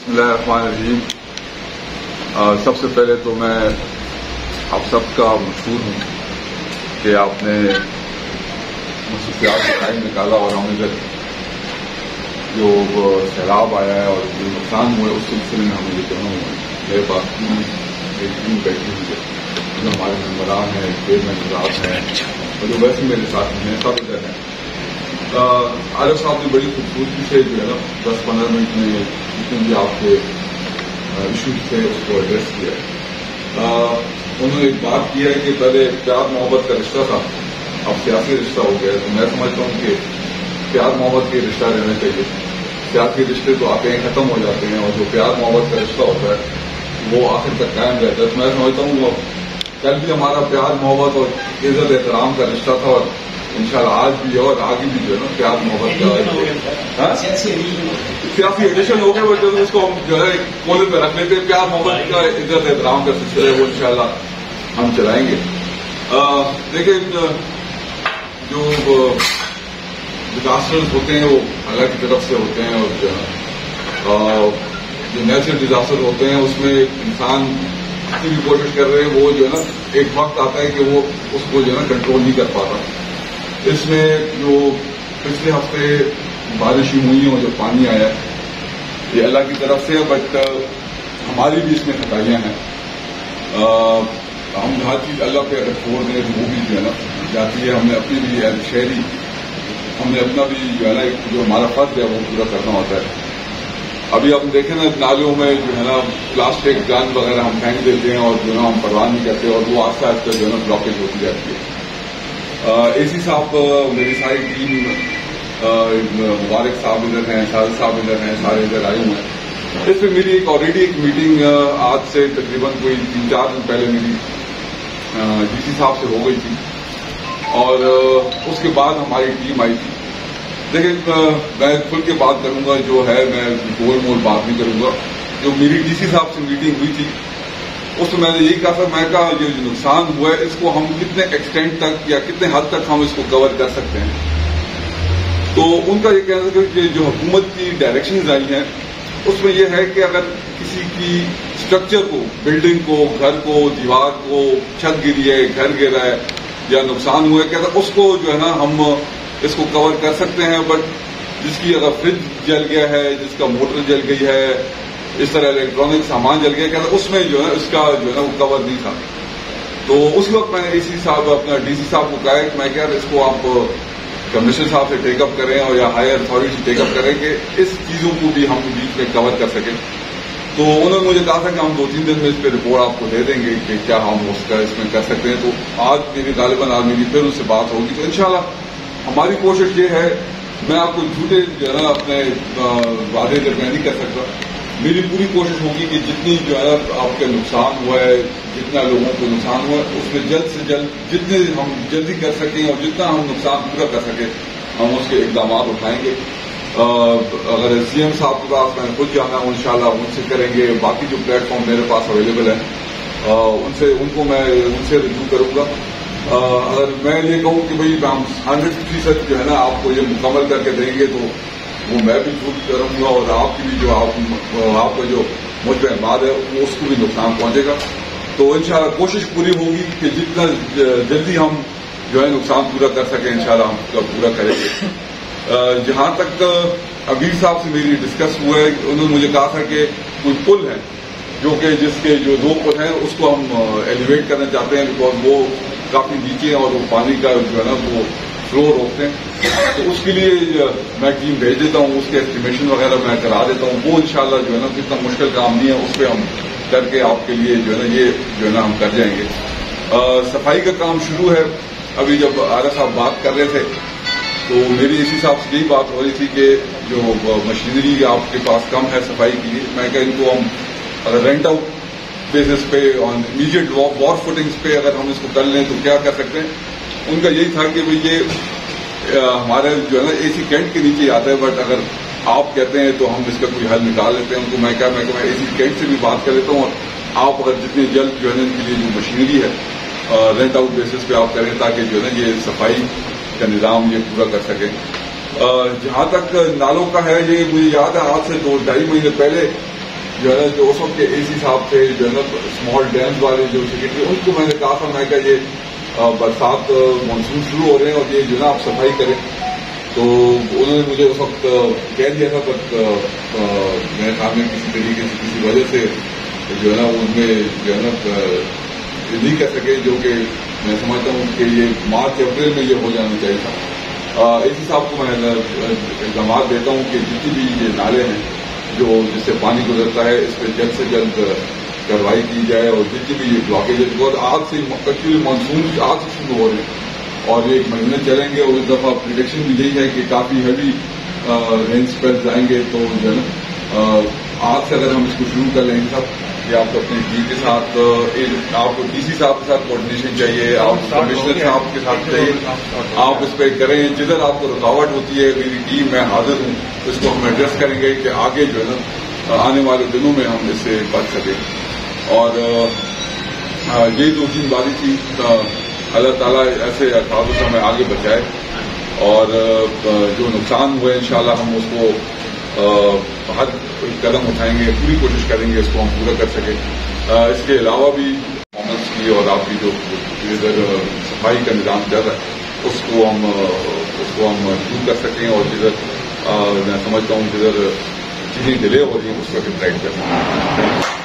بسم اللہ الرحمن الرحیم. سب سے پہلے تو میں آپ سب کا مشکور ہوں کہ آپ نے مصروفیات سے ٹائم نکالا اور ہم ادھر جو سیلاب آیا ہے اور جو نقصان ہوا ہے اس سلسلے میں ہمیں یہ کہنا ہوا ہے. میرے پاس ٹیم بیٹھی ہوئی ہے جو ہمارے ممبران ہیں, چیئرمین صاحب ہیں اور جو ویسے میرے ساتھ ہیں سب ادھر ہیں. عارف صاحب نے بڑی خوبصورتی سے جو ہے نا 10-15 منٹ میں جتنے بھی آپ کے ایشوز تھے اس کو ایڈریس کیا ہے. انہوں نے ایک بات کی ہے کہ پہلے پیار محبت کا رشتہ تھا, اب سیاسی رشتہ ہو گیا. تو میں سمجھتا ہوں کہ پیار محبت کے رشتہ رہنا چاہیے. سیاسی رشتے تو آتے ہیں ختم ہو جاتے ہیں, اور جو پیار محبت کا رشتہ ہوتا ہے وہ آخر تک قائم رہتا ہے. تو میں سمجھتا ہوں وہ کل بھی ہمارا پیار محبت اور عزت احترام کا رشتہ تھا, اور انشاءاللہ آج بھی اور آگے بھی جو ہے نا پیار محبت کا سیاسی ایڈیشن ہو گیا. بٹ اس کو ہم جو ہے کولے پہ رکھ لیتے ہیں. پیار محبت کا عزت احترام کا سلسلہ ہے وہ انشاءاللہ ہم چلائیں گے. دیکھیں جو ڈیزاسٹرز ہوتے ہیں وہ اللہ کی طرف سے ہوتے ہیں, اور جو نیچرل ڈیزاسٹر ہوتے ہیں اس میں انسان کسی بھی کوشش کر رہے ہیں وہ جو ہے نا ایک وقت آتا ہے کہ وہ اس کو جو ہے نا کنٹرول نہیں کر پاتا. اس میں جو پچھلے ہفتے بارشیں ہوئی ہیں اور جو پانی آیا ہے یہ اللہ کی طرف سے ہے, بٹ ہماری بھی اس میں خطائیاں ہیں. ہم ہر چیز اللہ پہ اگر چھوڑ دیں تو وہ بھی جو ہے نا جاتی ہے. ہم نے اپنی بھی ایز شہری ہم نے اپنا بھی جو ہے نا جو ہمارا فرض ہے وہ پورا کرنا ہوتا ہے. ابھی آپ دیکھیں نا نالیوں میں جو ہے نا پلاسٹک گن وغیرہ ہم پھینک دیتے ہیں اور جو ہے نا ہم پرواہ نہیں کرتے, اور وہ آہستہ آہستہ جو ہے نا بلاکیج ہوتی جاتی ہے. اے سی صاحب میری ساری ٹیم, مبارک صاحب ادھر ہیں, ساجد صاحب ادھر ہیں, سارے ادھر آئے ہوئے ہیں. اس میں میری آلریڈی ایک میٹنگ آج سے تقریباً کوئی 3-4 دن پہلے میری ڈی سی صاحب سے ہو گئی تھی, اور اس کے بعد ہماری ٹیم آئی تھی. دیکھیں میں کھل کے بات کروں گا, جو ہے میں گول مول بات نہیں کروں گا. جو میری ڈی سی صاحب سے میٹنگ ہوئی تھی اس میں میں نے یہی کہا تھا, میں کہا یہ جو نقصان ہوا ہے اس کو ہم کتنے ایکسٹینٹ تک یا کتنے حد تک ہم اس کو کور کر سکتے ہیں. تو ان کا یہ کہنا تھا کہ جو حکومت کی ڈائریکشنز آئی ہیں اس میں یہ ہے کہ اگر کسی کی اسٹرکچر کو, بلڈنگ کو, گھر کو, دیوار کو, چھت گری ہے, گھر گرا ہے یا نقصان ہوا ہے, کہتا اس کو جو ہے نا ہم اس کو کور کر سکتے ہیں. بٹ جس کی اگر فریج جل گیا ہے, جس کا موٹر جل گئی ہے, اس طرح الیکٹرانک سامان جل گیا, کہتا اس میں جو ہے اس کا جو ہے نا وہ کور نہیں تھا. تو اس وقت میں نے اے سی صاحب اپنا ڈی سی صاحب کو کہا کہ میں کہا اس کو آپ کمشنر صاحب سے ٹیک اپ کریں اور یا ہائر اتھارٹی سے ٹیک اپ کریں کہ اس چیزوں کو بھی ہم بیچ میں کور کر سکیں. تو انہوں نے مجھے کہا تھا کہ ہم 2-3 دن میں اس پہ رپورٹ آپ کو دے دیں گے کہ کیا ہم اس کا اس میں کر سکتے ہیں. تو آج میری غالباً آج میری پھر اس سے بات ہوگی. تو انشاءاللہ ہماری کوشش یہ ہے, میں آپ کو جھوٹے جو ہے نا اپنے وعدے جب میں نہیں کر سکتا, میری پوری کوشش ہوگی کہ جتنی جو ہے آپ کا نقصان ہوا ہے, جتنا لوگوں کو نقصان ہوا ہے, اس میں جلد سے جلد جتنے ہم جلدی کر سکیں اور جتنا ہم نقصان پورا کر سکیں ہم اس کے اقدامات اٹھائیں گے. اگر سی ایم صاحب کے پاس میں نے خود جانا ہوں انشاءاللہ ان سے کریں گے. باقی جو پلیٹ فارم میرے پاس اویلیبل ہیں ان کو میں ان سے رجوع کروں گا. اگر میں یہ کہوں کہ بھائی ہم 100% جو ہے نا آپ کو یہ مکمل کر کے دیں گے تو وہ میں بھی جھوٹ کروں گا, اور آپ کی بھی جو آپ کا جو مجھ پہ اعتماد ہے وہ اس کو بھی نقصان پہنچے گا. تو انشاءاللہ کوشش پوری ہوگی کہ جتنا جلدی ہم جو ہے نقصان پورا کر سکیں انشاءاللہ ہم اس کا پورا کریں گے. جہاں تک ابیر صاحب سے میری ڈسکس ہوا ہے, انہوں نے مجھے کہا تھا کہ کوئی پل ہے جو کہ جس کے جو 2 پل ہیں اس کو ہم ایلیویٹ کرنا چاہتے ہیں, بیکاز وہ کافی نیچے ہیں اور وہ پانی کا جو ہے نا وہ فلو روکتے ہیں. تو اس کے لیے میں ٹیم بھیج دیتا ہوں, اس کے ایسٹیمیشن وغیرہ میں کرا دیتا ہوں. وہ انشاءاللہ جو ہے نا اتنا مشکل کام نہیں ہے, اس پہ ہم کر کے آپ کے لیے جو ہے نا یہ جو ہے نا ہم کر جائیں گے. صفائی کا کام شروع ہے. ابھی جب عارف صاحب بات کر رہے تھے تو میری اسی صاحب سے یہی بات ہو رہی تھی کہ جو مشینری آپ کے پاس کم ہے صفائی کے لیے, میں کہ ان کو ہم اگر رینٹ آؤٹ بیسس پہ آن امیڈیٹ وار فوٹنگس پہ اگر ہم اس کو کر لیں تو کیا کر سکتے ہیں. ان کا یہی تھا کہ بھائی یہ ہمارے جو ہے نا اے سی کینٹ کے نیچے آتا ہے, بٹ اگر آپ کہتے ہیں تو ہم اس کا کوئی حل نکال لیتے ہیں. ان کو میں کہا میں اے سی کینٹ سے بھی بات کر لیتا ہوں, اور آپ اگر جتنی جلد جو ہے نا ان کے لیے جو مشینری ہے رینٹ آؤٹ بیسس پہ آپ کریں تاکہ جو ہے نا یہ صفائی کا نظام یہ پورا کر سکیں. جہاں تک نالوں کا ہے, یہ مجھے یاد ہے آج سے 2-2.5 مہینے پہلے جو ہے نا جو اس وقت کے اے سی صاحب تھے جو ہے نا اسمال ڈیمز والے جو سیکرٹری ان کو میں نے کہا تھا میں کہ یہ برسات مانسون شروع ہو رہے ہیں اور یہ جو ہے نا آپ صفائی کریں. تو انہوں نے مجھے اس وقت کہہ دیا تھا بٹ میرے خیال میں کسی طریقے سے کسی وجہ سے جو ہے نا ان میں جو ہے نا نہیں کر سکے جو کہ میں سمجھتا ہوں کہ یہ مارچ اپریل میں یہ ہو جانا چاہیے تھا. اے سی صاحب کو میں اقدامات دیتا ہوں کہ جتنی بھی یہ نالے ہیں جو جس سے پانی گزرتا ہے اس پہ جلد سے جلد کارروائی کی جائے اور جتنی بھی یہ بلاکیج ہے بہت آج سے ایکچولی مانسون آج سے شروع ہو رہے ہیں اور یہ ایک مہینے چلیں گے اور اس دفعہ پریڈکشن بھی یہی ہے کہ کافی ہیوی رین اسپیلز آئیں گے. تو جو ہے نا آج سے اگر ہم اس کو شروع کر لیں گے سب کہ آپ کو اپنے ٹیم کے ساتھ آپ کو ڈی سی صاحب کے ساتھ کوآرڈینیشن چاہیے, آپ کمشنر صاحب کے ساتھ چاہیے, آپ اس پہ کریں. جدھر آپ کو رکاوٹ ہوتی ہے میری ٹیم میں حاضر ہوں اس کو ہم ایڈریس کریں گے کہ آگے جو ہے نا آنے والے دنوں میں ہم اس سے بچ سکیں. اور یہ 2-3 باتیں تھی. اللہ تعالیٰ ایسے حادثوں سے ہمیں آگے بچائے اور جو نقصان ہوئے انشاءاللہ ہم اس کو ہر قدم اٹھائیں گے, پوری کوشش کریں گے اس کو ہم پورا کر سکیں. اس کے علاوہ بھی پرفارمنس کی اور آپ کی جو ادھر صفائی کا نظام چل رہا ہے اس کو ہم دور کر سکیں اور جدھر میں سمجھتا ہوں جدھر چیزیں ڈیلے ہو رہی ہیں اس کو ٹرائی کر سکیں.